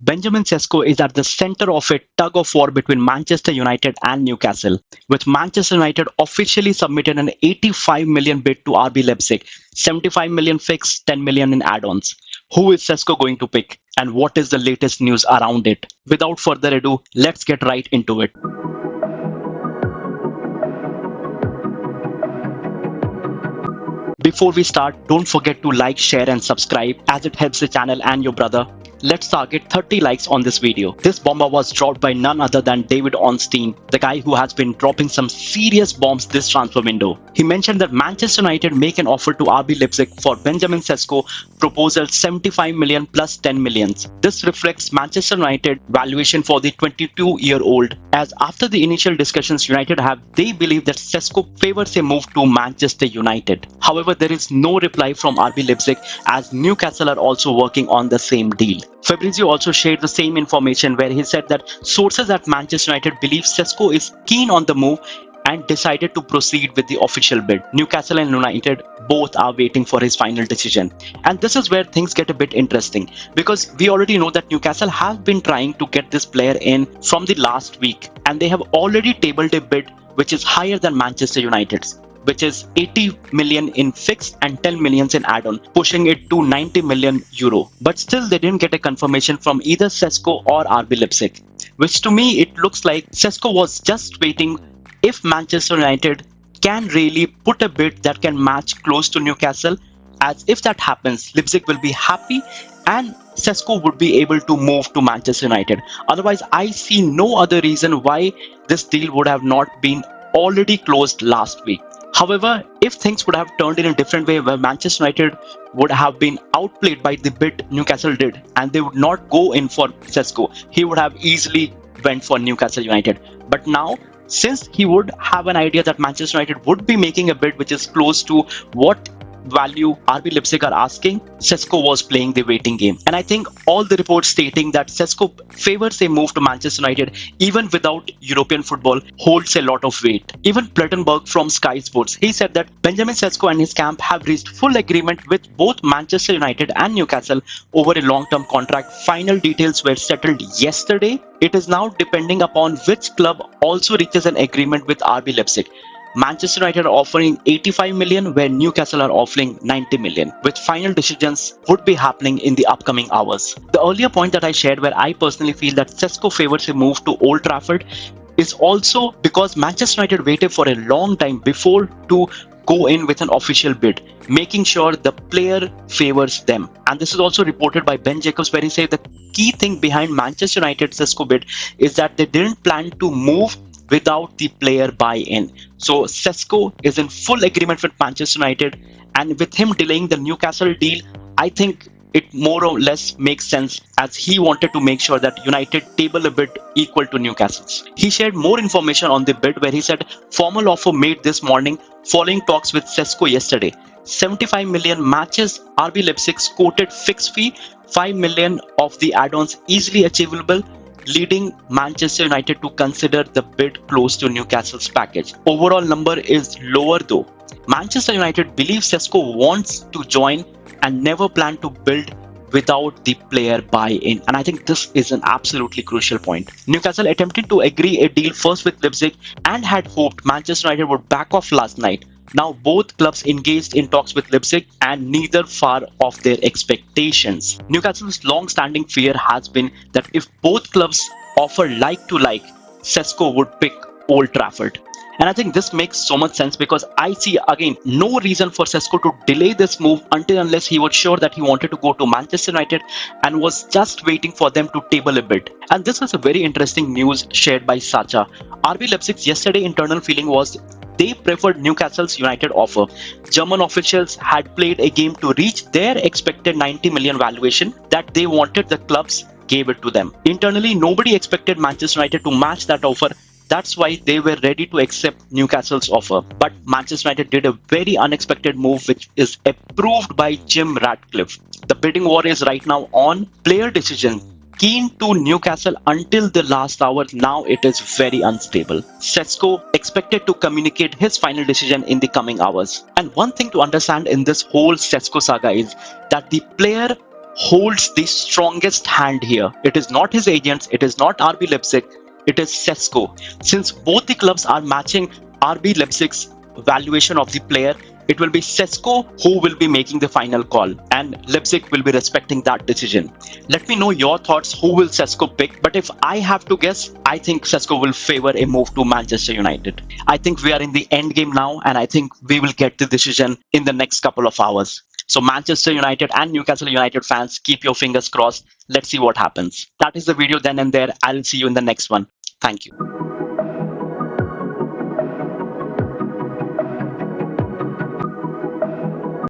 Benjamin Šeško is at the center of a tug of war between Manchester United and Newcastle, with Manchester United officially submitted an 85 million bid to RB Leipzig, 75 million fixed, 10 million in add-ons. Who is Sesko going to pick, and what is the latest news around it? Without further ado, let's get right into it. Before we start, don't forget to like, share and subscribe as it helps the channel and your brother. Let's target 30 likes on this video. This bomber was dropped by none other than David Ornstein, the guy who has been dropping some serious bombs this transfer window. He mentioned that Manchester United make an offer to RB Leipzig for Benjamin Šeško, proposal 75 million plus 10 millions. This reflects Manchester United valuation for the 22-year-old, as after the initial discussions they believe that Sesko favors a move to Manchester United. However, there is no reply from RB Leipzig, as Newcastle are also working on the same deal. Fabrizio also shared the same information, where he said that sources at Manchester United believe Sesko is keen on the move and decided to proceed with the official bid. Newcastle and United both are waiting for his final decision. And this is where things get a bit interesting, because we already know that Newcastle have been trying to get this player in from the last week, and they have already tabled a bid which is higher than Manchester United's, which is 80 million in fixed and 10 millions in add-on, pushing it to 90 million euro. But still, they didn't get a confirmation from either Sesko or RB Leipzig, which to me, it looks like Sesko was just waiting if Manchester United can really put a bid that can match close to Newcastle, as if that happens, Leipzig will be happy and Sesko would be able to move to Manchester United. Otherwise, I see no other reason why this deal would have not been already closed last week. However, if things would have turned in a different way, where Manchester United would have been outplayed by the bid Newcastle did, and they would not go in for Sesko, he would have easily went for Newcastle United. But now, since he would have an idea that Manchester United would be making a bid which is close to what value RB Leipzig are asking, Sesko was playing the waiting game. And I think all the reports stating that Sesko favors a move to Manchester United even without European football holds a lot of weight. Even Plettenberg from Sky Sports, he said that Benjamin Šeško and his camp have reached full agreement with both Manchester United and Newcastle over a long-term contract. Final details were settled yesterday. It is now depending upon which club also reaches an agreement with RB Leipzig. Manchester United are offering 85 million, where Newcastle are offering 90 million, with final decisions would be happening in the upcoming hours. The earlier point that I shared, where I personally feel that Sesko favors a move to Old Trafford, is also because Manchester United waited for a long time before to go in with an official bid, making sure the player favors them. And this is also reported by Ben Jacobs, where he said the key thing behind Manchester United's Sesko bid is that they didn't plan to move without the player buy-in. So Sesko is in full agreement with Manchester United, and with him delaying the Newcastle deal, I think it more or less makes sense, as he wanted to make sure that United table a bid equal to Newcastle's. He shared more information on the bid, where he said formal offer made this morning following talks with Sesko yesterday. 75 million matches RB Leipzig's quoted fixed fee, 5 million of the add-ons easily achievable, leading Manchester United to consider the bid close to Newcastle's package. Overall number is lower though. Manchester United believes Sesko wants to join and never plan to build without the player buy-in. And I think this is an absolutely crucial point. Newcastle attempted to agree a deal first with Leipzig and had hoped Manchester United would back off last night. Now both clubs engaged in talks with Leipzig, and neither far off their expectations. Newcastle's long-standing fear has been that if both clubs offer like to like, Sesko would pick Old Trafford. And I think this makes so much sense, because I see again no reason for Sesko to delay this move unless he was sure that he wanted to go to Manchester United and was just waiting for them to table a bid. And this is a very interesting news shared by Sacha. RB Leipzig's yesterday internal feeling was they preferred Newcastle's United offer. German officials had played a game to reach their expected 90 million valuation that they wanted. The clubs gave it to them. Internally, nobody expected Manchester United to match that offer. That's why they were ready to accept Newcastle's offer. But Manchester United did a very unexpected move, which is approved by Jim Ratcliffe. The bidding war is right now on. Player decision keen to Newcastle until the last hour. Now it is very unstable. Sesko expected to communicate his final decision in the coming hours. And one thing to understand in this whole Sesko saga is that the player holds the strongest hand here. It is not his agents, it is not RB Leipzig, it is Sesko. Since both the clubs are matching RB Leipzig's valuation of the player, it will be Sesko who will be making the final call, and Leipzig will be respecting that decision. Let me know your thoughts. Who will Sesko pick? But if I have to guess, I think Sesko will favor a move to Manchester United. I think we are in the end game now, and I think we will get the decision in the next couple of hours. So Manchester United and Newcastle United fans, keep your fingers crossed. Let's see what happens. That is the video then and there. I'll see you in the next one. Thank you.